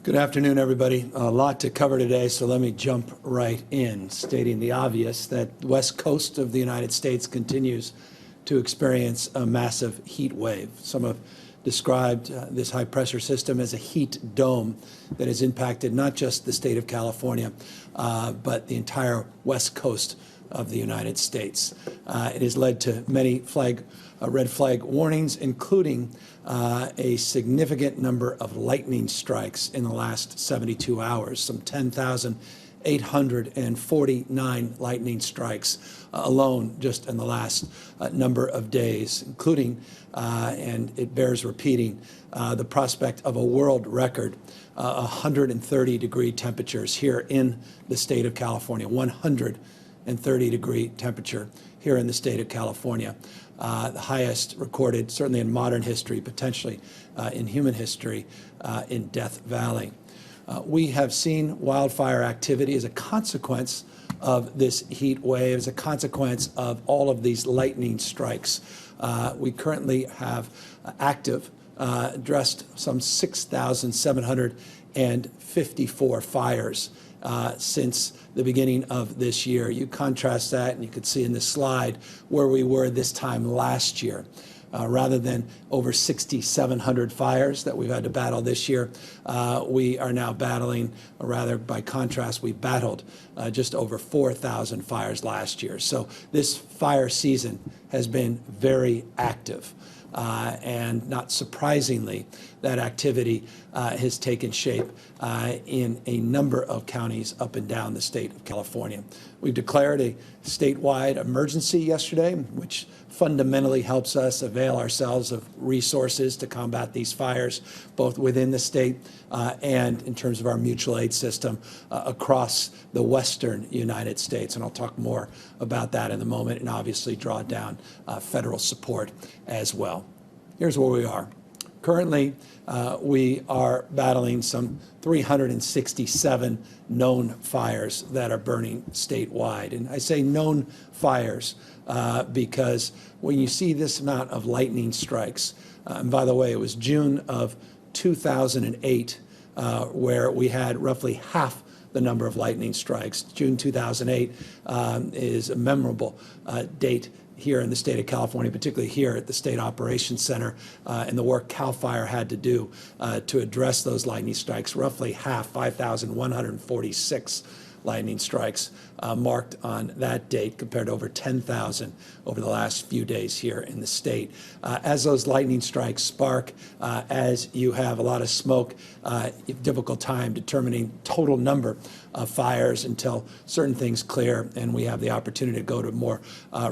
Good afternoon, everybody. A lot to cover today, so let me jump right in, stating the obvious that the west coast of the United States continues to experience a massive heat wave. Some have described this high-pressure system as a heat dome that has impacted not just the state of California, but the entire west coast of the United States. It has led to many red flag warnings, including a significant number of lightning strikes in the last 72 hours, some 10,849 lightning strikes alone just in the last number of days, including, and it bears repeating, the prospect of a world record 130-degree temperatures here in the state of California, 130-degree temperature here in the state of California. The highest recorded, certainly in modern history, potentially in human history, in Death Valley. We have seen wildfire activity as a consequence of this heat wave, as a consequence of all of these lightning strikes. We currently have active, addressed some 6,754 fires since the beginning of this year. You contrast that, and you can see in this slide where we were this time last year. Rather than over 6,700 fires that we've had to battle this year, we are now battling, or rather by contrast, we battled just over 4,000 fires last year. So this fire season has been very active. And not surprisingly, that activity has taken shape in a number of counties up and down the state of California. We've declared a statewide emergency yesterday, which fundamentally helps us avail ourselves of resources to combat these fires, both within the state and in terms of our mutual aid system across the western United States. And I'll talk more about that in a moment, and obviously draw down federal support as well. Here's where we are. Currently, we are battling some 367 known fires that are burning statewide. And I say known fires because when you see this amount of lightning strikes, and by the way, it was June of 2008 where we had roughly half the number of lightning strikes. June 2008 is a memorable date here in the state of California, particularly here at the State Operations Center, and the work CAL FIRE had to do to address those lightning strikes. Roughly half, 5,146 lightning strikes marked on that date, compared to over 10,000 over the last few days here in the state. As those lightning strikes spark, as you have a lot of smoke, difficult time determining total number of fires until certain things clear and we have the opportunity to go to more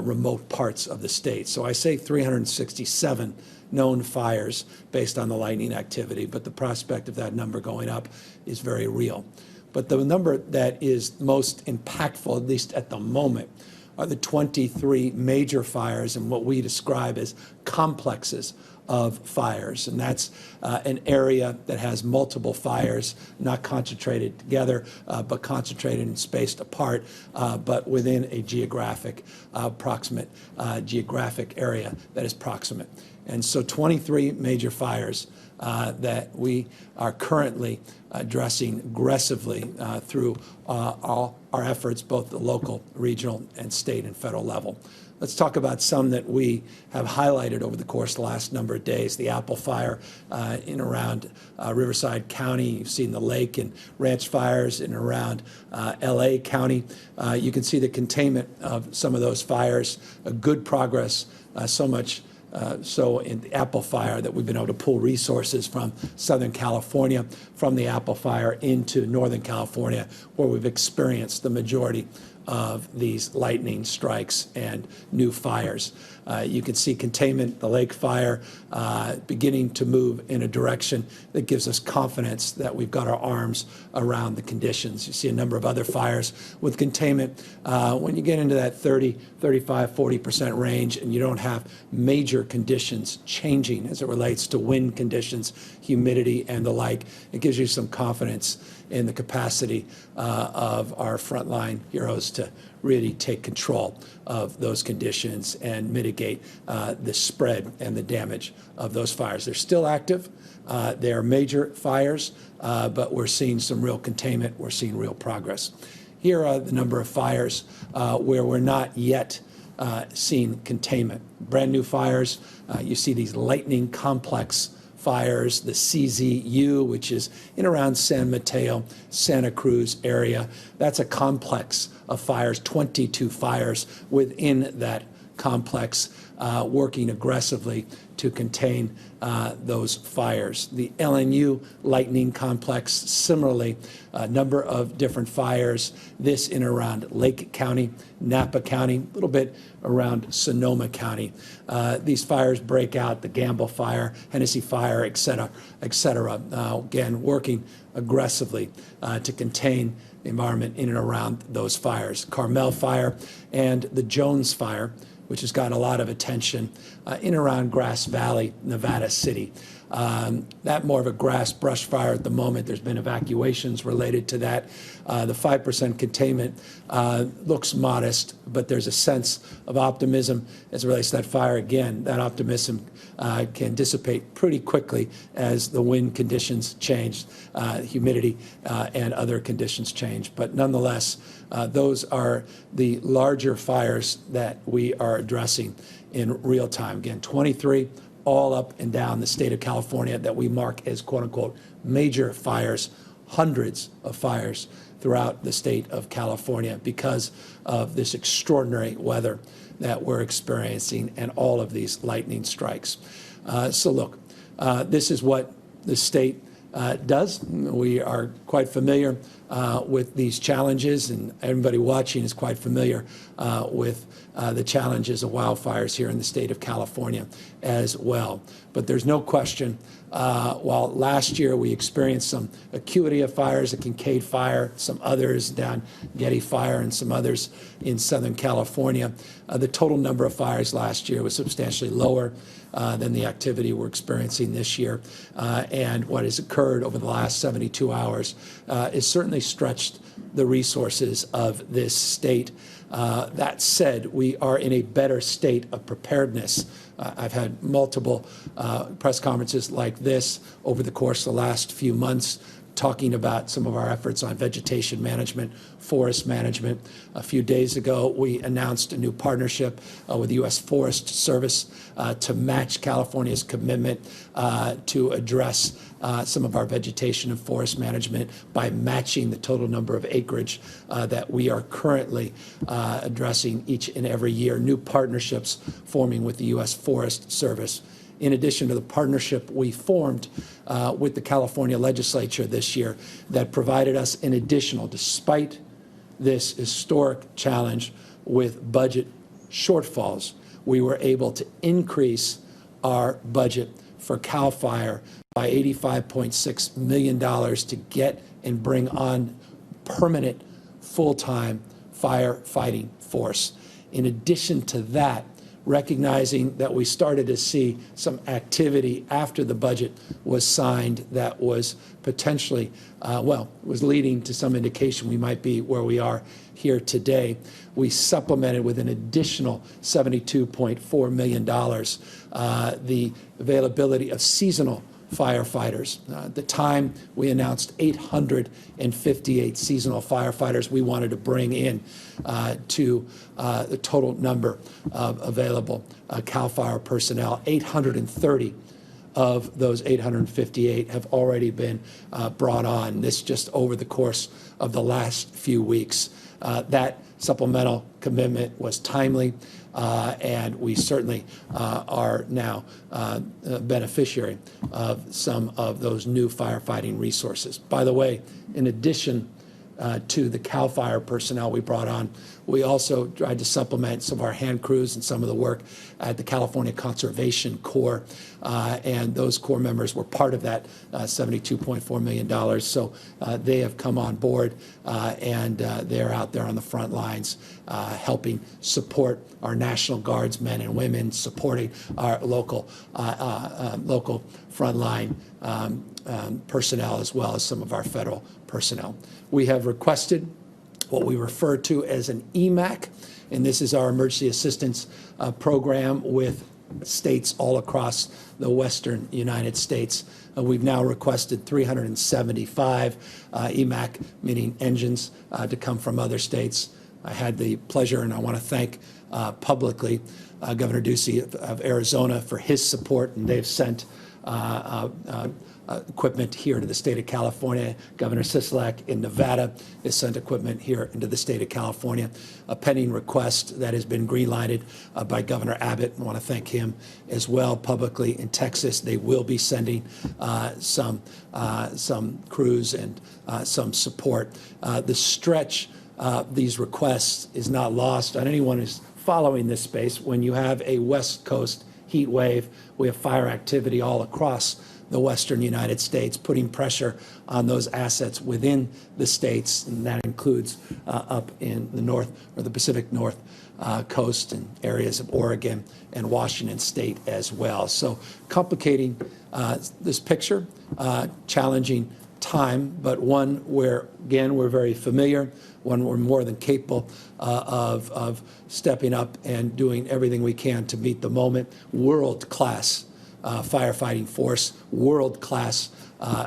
remote parts of the state. So I say 367 known fires based on the lightning activity, but the prospect of that number going up is very real. But the number that is most impactful, at least at the moment, are the 23 major fires in what we describe as complexes of fires. And that's an area that has multiple fires, not concentrated together, but concentrated and spaced apart, but within a geographic geographic area that is proximate. And so 23 major fires that we are currently addressing aggressively through all our efforts, both the local, regional, and state and federal level. Let's talk about some that we have highlighted over the course of the last number of days. The Apple Fire in around Riverside County. You've seen the Lake and Ranch fires in around LA County. You can see the containment of some of those fires, good progress, so much so in the Apple Fire that we've been able to pull resources from Southern California, from the Apple Fire into Northern California, where we've experienced the majority of these lightning strikes and new fires. You can see containment, the Lake Fire, beginning to move in a direction that gives us confidence that we've got our arms around the conditions. You see a number of other fires with containment. When you get into that 30, 35, 40% range and you don't have major conditions changing as it relates to wind conditions, humidity, and the like, it gives you some confidence in the capacity of our frontline heroes to really take control of those conditions and mitigate the spread and the damage of those fires. They're still active. They are major fires, but we're seeing some real containment. We're seeing real progress. Here are the number of fires where we're not yet seeing containment. Brand new fires. You see these lightning complex fires, the CZU, which is in around San Mateo, Santa Cruz area. That's a complex of fires, 22 fires within that complex, working aggressively to contain those fires. The LNU lightning complex, similarly, a number of different fires, this in around Lake County, Napa County, a little bit around Sonoma County. These fires break out, the Gamble Fire, Hennessy Fire, et cetera, et cetera. Again, working aggressively to contain the environment in and around those fires. Carmel Fire and the Jones Fire, which has gotten a lot of attention in and around Grass Valley, Nevada City. That more of a grass brush fire at the moment. There's been evacuations related to that. The 5% containment looks modest, but there's a sense of optimism as it relates to that fire. Again, that optimism can dissipate pretty quickly as the wind conditions change, humidity, and other conditions change. But nonetheless, those are the larger fires that we are addressing in real time. Again, 23 all up and down the state of California that we mark as quote-unquote major fires, hundreds of fires throughout the state of California because of this extraordinary weather that we're experiencing and all of these lightning strikes. So look, this is what the state does. We are quite familiar with these challenges, and everybody watching is quite familiar with the challenges of wildfires here in the state of California as well. But there's no question, while last year we experienced some acuity of fires, the Kincaid Fire, some others down Getty Fire, and some others in Southern California, the total number of fires last year was substantially lower than the activity we're experiencing this year. And what has occurred over the last 72 hours is certainly stretched the resources of this state. That said, we are in a better state of preparedness. I've had multiple press conferences like this over the course of the last few months, talking about some of our efforts on vegetation management, forest management. A few days ago, we announced a new partnership with the U.S. Forest Service to match California's commitment to address some of our vegetation and forest management by matching the total number of acreage that we are currently addressing each and every year. New partnerships forming with the U.S. Forest Service. In addition to the partnership we formed with the California legislature this year that provided us an additional, despite this historic challenge with budget shortfalls, we were able to increase our budget for CAL FIRE by $85.6 million to get and bring on permanent, full-time firefighting force. In addition to that, recognizing that we started to see some activity after the budget was signed that was potentially, was leading to some indication we might be where we are here today. We supplemented with an additional $72.4 million the availability of seasonal firefighters. At the time, we announced 858 seasonal firefighters we wanted to bring in to the total number of available CAL FIRE personnel. 830 of those 858 have already been brought on. This just over the course of the last few weeks. That supplemental commitment was timely, and we certainly are now a beneficiary of some of those new firefighting resources. By the way, in addition to the CAL FIRE personnel we brought on, we also tried to supplement some of our hand crews and some of the work at the California Conservation Corps, and those Corps members were part of that $72.4 million. So they have come on board, and they're out there on the front lines helping support our National Guards men and women, supporting our local frontline personnel, as well as some of our federal personnel. We have requested what we refer to as an EMAC, and this is our emergency assistance program with states all across the western United States. We've now requested 375 EMAC, meaning engines, to come from other states. I had the pleasure, and I want to thank publicly Governor Ducey of Arizona for his support, and they've sent equipment here to the state of California. Governor Sisolak in Nevada has sent equipment here into the state of California. A pending request that has been green-lighted by Governor Abbott. I want to thank him as well publicly. In Texas, they will be sending some crews and some support. The stretch these requests is not lost on anyone who's following this space. When you have a West Coast heat wave, we have fire activity all across the western United States, putting pressure on those assets within the states, and that includes up in the north, or the Pacific North coast, and areas of Oregon and Washington State as well. So complicating this picture, challenging time, but one where, again, we're very familiar, one we're more than capable of stepping up and doing everything we can to meet the moment. World-class firefighting force, world-class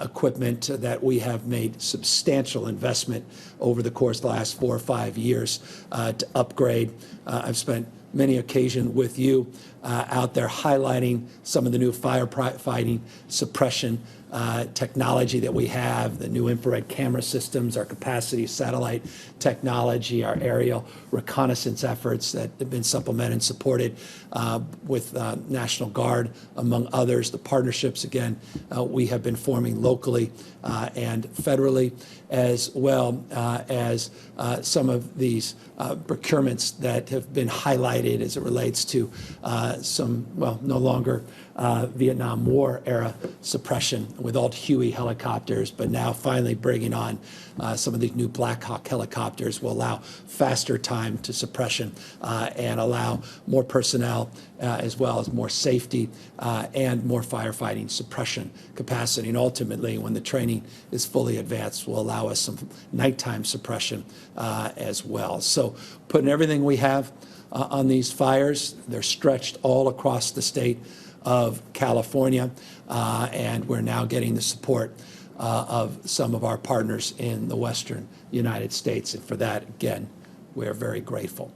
equipment that we have made substantial investment over the course of the last 4 or 5 years to upgrade. I've spent many occasions with you out there highlighting some of the new firefighting suppression technology that we have, the new infrared camera systems, our capacity satellite technology, our aerial reconnaissance efforts that have been supplemented and supported with National Guard, among others. The partnerships, again, we have been forming locally and federally, as well as some of these procurements that have been highlighted as it relates to some, well, no longer Vietnam War era suppression with alt Huey helicopters, but now finally bringing on some of these new Black Hawk helicopters will allow faster time to suppression and allow more personnel as well as more safety and more firefighting suppression capacity. And ultimately, when the training is fully advanced, will allow us some nighttime suppression as well. So putting everything we have on these fires, they're stretched all across the state of California, and we're now getting the support of some of our partners in the western United States. And for that, again, we're very grateful.